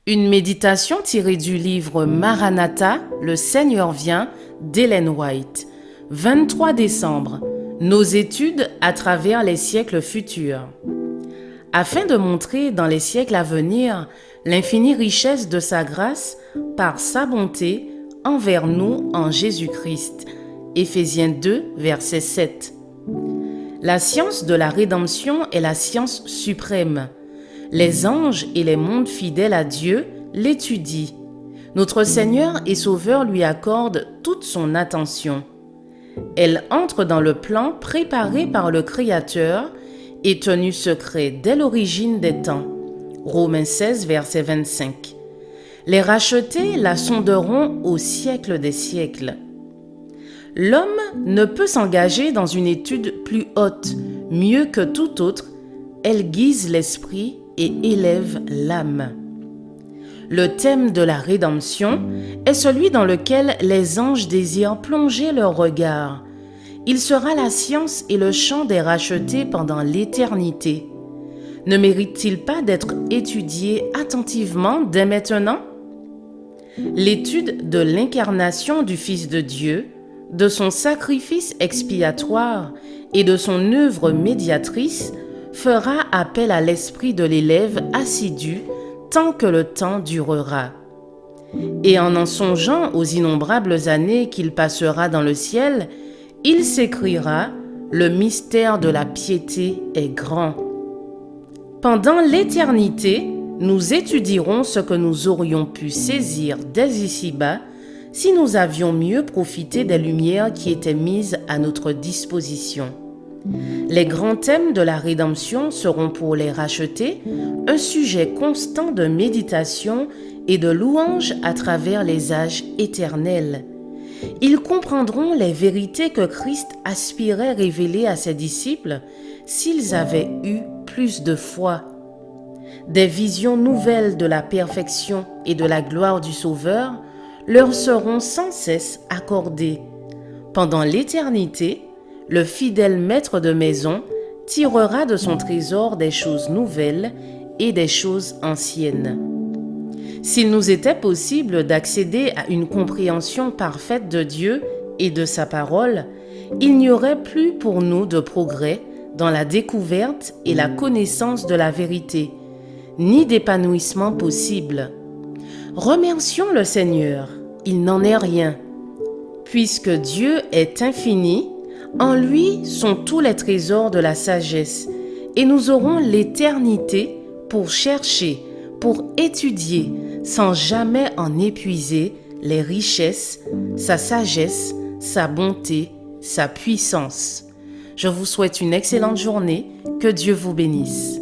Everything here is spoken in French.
Une méditation tirée du livre Maranatha, le Seigneur vient d'Ellen White. 23 décembre. Nos études à travers les siècles futurs. Afin de montrer dans les siècles à venir l'infinie richesse de sa grâce par sa bonté envers nous en Jésus-Christ. Éphésiens 2, verset 7. La science de la rédemption est la science suprême. Les anges et les mondes fidèles à Dieu l'étudient. Notre Seigneur et Sauveur lui accorde toute son attention. Elle entre dans le plan préparé par le Créateur et tenu secret dès l'origine des temps. Romains 16, verset 25. Les rachetés la sonderont au siècle des siècles. L'homme ne peut s'engager dans une étude plus haute, mieux que tout autre. Elle guise l'esprit et élève l'âme. Le thème de la rédemption est celui dans lequel les anges désirent plonger leur regard. Il sera la science et le chant des rachetés pendant l'éternité. Ne mérite-t-il pas d'être étudié attentivement dès maintenant? L'étude de l'incarnation du Fils de Dieu, de son sacrifice expiatoire et de son œuvre médiatrice fera appel à l'esprit de l'élève assidu tant que le temps durera. Et en songeant aux innombrables années qu'il passera dans le ciel, il s'écriera « Le mystère de la piété est grand ». Pendant l'éternité, nous étudierons ce que nous aurions pu saisir dès ici-bas si nous avions mieux profité des lumières qui étaient mises à notre disposition. Les grands thèmes de la rédemption seront pour les rachetés un sujet constant de méditation et de louange à travers les âges éternels. Ils comprendront les vérités que Christ aspirait révéler à ses disciples s'ils avaient eu plus de foi. Des visions nouvelles de la perfection et de la gloire du Sauveur leur seront sans cesse accordées. Pendant l'éternité, le fidèle maître de maison tirera de son trésor des choses nouvelles et des choses anciennes. S'il nous était possible d'accéder à une compréhension parfaite de Dieu et de sa parole, il n'y aurait plus pour nous de progrès dans la découverte et la connaissance de la vérité, ni d'épanouissement possible. Remercions le Seigneur, il n'en est rien. Puisque Dieu est infini, en lui sont tous les trésors de la sagesse, et nous aurons l'éternité pour chercher, pour étudier, sans jamais en épuiser les richesses, sa sagesse, sa bonté, sa puissance. Je vous souhaite une excellente journée, que Dieu vous bénisse.